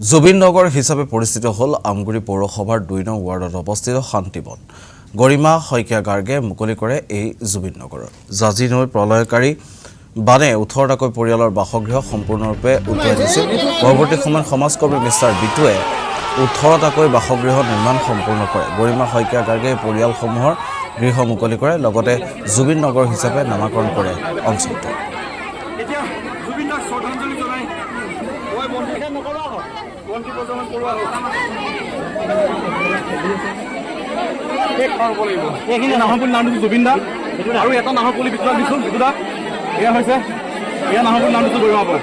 জুবিন নগৰ হিচাপে পৰিচিত হ'ল আমগুৰি পৌৰসভাৰ ২ নং ৱাৰ্ডত অৱস্থিত শান্তিবন। গৰিমা শইকীয়া গাৰ্গে মুকলি কৰে এই জুবিন নগৰত। জাজি নৈ প্ৰলয়কাৰী বানে ১৮টাকৈ পৰিয়ালৰ বাসগৃহ সম্পূৰ্ণৰূপে উটুৱাই দিছিল। পৰৱৰ্তী সময়ত সমাজকৰ্মী মিষ্টাৰ বিটুৱে ১৮টাকৈ বাসগৃহ নিৰ্মাণ সম্পূৰ্ণ কৰে। গৰিমা শইকীয়া গাৰ্গে পৰিয়ালসমূহৰ গৃহ মুকলি কৰে, লগতে জুবিন নগৰ হিচাপে নামাকৰণ কৰে অঞ্চলটো। এইখিনি নাহৰপুলি নামটো জুবিন দা আৰু এটা নাহৰপুলি বিচৰা দিছোঁ বিটুদা। এয়া হৈছে এয়া নাহৰপুলি নাম দিছোঁ গৰিমা পৰা।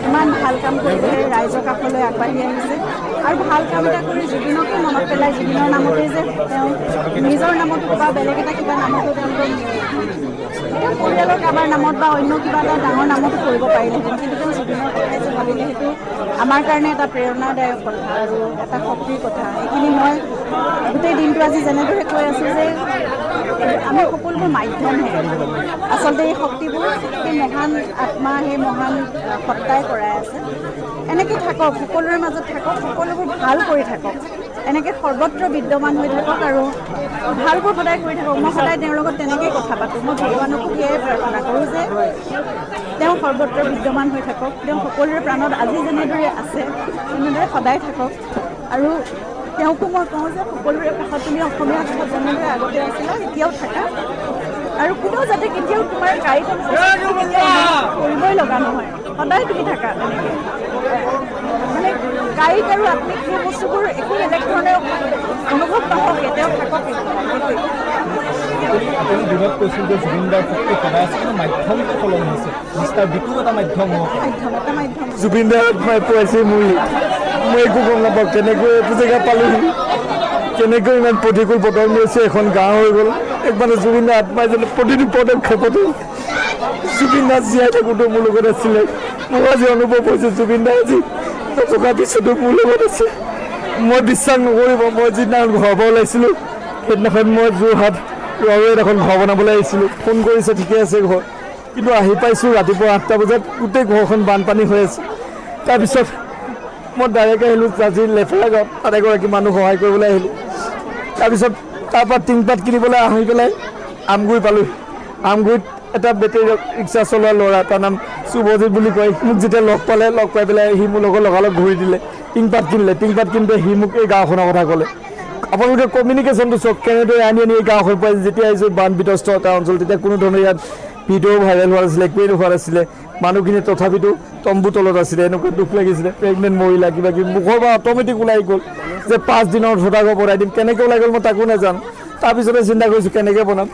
ইমান ভাল কাম কৰিবলৈ ৰাইজৰ কাষলৈ আগবাঢ়ি আহিছে আৰু ভাল কাম এটা কৰি জুবিনকো মনত পেলাই জুবিনৰ নামতে যে তেওঁ নিজৰ নামতো বা বেলেগ এটা কিবা নামতো তেওঁলোকৰ তেওঁ পৰিয়ালৰ কাৰোবাৰ নামত বা অন্য কিবা এটা ডাঙৰ নামতো কৰিব পাৰিলেহেঁতেন, কিন্তু তেওঁ জুবিনৰ কথাই যে ভাবিলে সেইটো আমাৰ কাৰণে এটা প্ৰেৰণাদায়ক কথা আৰু এটা শক্তিৰ কথা। এইখিনি মই গোটেই দিনটো আজি যেনেদৰে কৈ আছোঁ যে আমি সকলোবোৰ মাধ্যমহে, আচলতে এই শক্তিবোৰ সেই মহান আত্মা সেই মহান সত্তাই কৰাই আছে। এনেকৈ থাকক, সকলোৰে মাজত থাকক, সকলোবোৰ ভাল কৰি থাকক, এনেকৈ সৰ্বত্ৰ বিদ্যমান হৈ থাকক আৰু ভালবোৰ সদায় কৰি থাকক। মই সদায় তেওঁৰ লগত তেনেকৈয়ে কথা পাতোঁ। মই ভগৱানকো সেয়াই প্ৰাৰ্থনা কৰোঁ যে তেওঁ সৰ্বত্ৰ বিদ্যমান হৈ থাকক, তেওঁ সকলোৰে প্ৰাণত আজি যেনেদৰে আছে তেনেদৰে সদায় থাকক। আৰু তেওঁকো মই কওঁ যে সকলোৰে কাষত তুমি অসমীয়া ভাষাত যেনেদৰে আগতে আছিলা এতিয়াও থাকা, আৰু কোনেও যাতে কেতিয়াও তোমাৰ কাৰিকৰ কৰিবই লগা নহয়, সদায় তুমি থাকা তেনেকৈ। মানে কাৰিক আৰু আত্মিক সেই বস্তুবোৰ একো বেলেগ ধৰণে অনুভৱ নহওক, এতিয়াও থাকক। আপুনি দিনত কৈছিল যে জুবিন দাৰ শক্তি সদায় আছে, কিন্তু মাধ্যমটো সলনি হৈছে। মিষ্টাৰ বিটু এটা মাধ্যম জুবিন দাৰ পাইছে মই একো গম নাপাওঁ কেনেকৈ এইটো জেগা পালোহি, কেনেকৈ ইমান প্ৰতিকূল বতৰ লৈছে, এখন গাঁও হৈ গ'ল। একবাৰে জুবিন দাৰ আত্মাই যেনে প্ৰতিটো পদক্ষেপতে জুবিন দা জীয়াই থাকোঁতে মোৰ লগত আছিলে। মোৰ আজি অনুভৱ হৈছে জুবিন দা আজি নথকাৰ পিছতো মোৰ লগত আছে। মই বিশ্বাস নকৰিব, মই যিদিনাখন ঘৰৰ পৰা ওলাইছিলোঁ সেইদিনাখন মই যোৰহাট ৰৱেত এখন ঘৰ বনাবলৈ আহিছিলোঁ। ফোন কৰিছে ঠিকে আছে ঘৰ, কিন্তু আহি পাইছোঁ ৰাতিপুৱা 8টা বজাত গোটেই ঘৰখন বানপানী হৈ আছে। তাৰপিছত মই ডাইৰেক্ট আহিলোঁ জাজি লেফেৰা গাঁৱত, তাত এগৰাকী মানুহ সহায় কৰিবলৈ আহিলোঁ। তাৰপিছত তাৰপৰা টিংপাত কিনিবলৈ আহি পেলাই আমগুৰি পালোঁ। আমগুৰিত এটা বেটেৰী ৰিক্সা চলোৱা ল'ৰা, তাৰ নাম শুভজিত বুলি কয়, মোক যেতিয়া লগ পাই পেলাই সি মোৰ লগত লগালগ ঘূৰি দিলে। টিংপাত কিনিলে, টিংপাত কিনোতে সি মোক এই গাঁওখনৰ কথা ক'লে। আপোনালোকে কমিউনিকেশ্যনটো চাওক কেনেদৰে আনি এই গাঁওখন পাই। যেতিয়া আহিছোঁ বান বিধ্বস্ত এটা অঞ্চল, তেতিয়া কোনো ধৰণৰ ইয়াত ভিডিঅ' ভাইৰেল হোৱা নাছিলে, একোৱেই নোহোৱা নাছিলে। মানুহখিনি তথাপিতো তম্বু তলত আছিলে। এনেকুৱা দুখ লাগিছিলে। প্ৰেগনেণ্ট মহিলা কিবা কিবি মুখৰ পৰা অট'মেটিক ওলাই গ'ল যে 5 দিনৰ ভোটাৰক বনাই দিম। কেনেকৈ ওলাই গ'ল মই তাকো নাজানো। তাৰপিছতে চিন্তা কৰিছোঁ কেনেকৈ বনাম।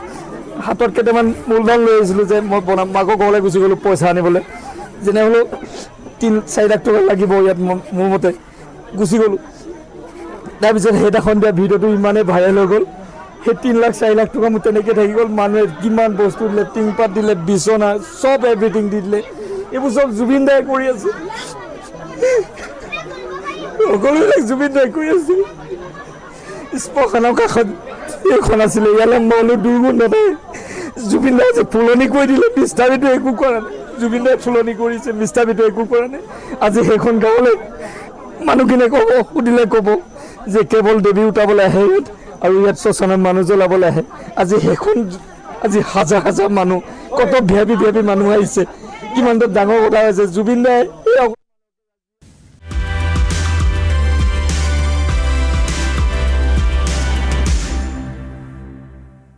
হাতত কেইটামান মূলধন লৈ আহিছিলোঁ যে মই বনাম। আকৌ ঘৰলৈ গুচি গ'লোঁ পইচা আনিবলৈ। যেনে হ'লেও 3-4 লাখ টকা লাগিব ইয়াত মোৰ মতে। গুচি গ'লোঁ। তাৰপিছত সেইদিনাখন দিয়া ভিডিঅ'টো ইমানেই ভাইৰেল হৈ গ'ল, সেই 3-4 লাখ টকা মোৰ তেনেকৈ থাকি গ'ল। মানুহে কিমান বস্তু দিলে, টিংপাত দিলে, বিচনা চব এভৰিথিং দি দিলে। এইবোৰ চব জুবিন দাই কৰি আছে, সকলোবিলাক জুবিন দাই কৰি আছে। শ্মশানৰ কাষত এইখন আছিলে, ইয়ালৈ মই হ'লেও দুৰ্গন্ধ নাই। জুবিন দাই যে ফুলনি কৰি দিলে, মিষ্টাৰ বিটুৱে একো কৰা নাই। জুবিন দাই ফুলনি কৰিছে, মিষ্টাৰ বিটুৱে একো কৰা নাই। আজি সেইখন গাঁৱলৈ মানুহখিনিয়ে ক'ব, সুধিলে ক'ব যে কেৱল দেৱী উঠাবলৈ আহে ইয়াত, আৰু ইয়াত শ্মশানত মানুহ জ্বলাবলৈ আহে। আজি সেইখন আজি হাজাৰ হাজাৰ মানুহ, কত ভিআইপি মানুহ আহিছে। কিমানটো ডাঙৰ কথা হৈছে। জুবিন দাই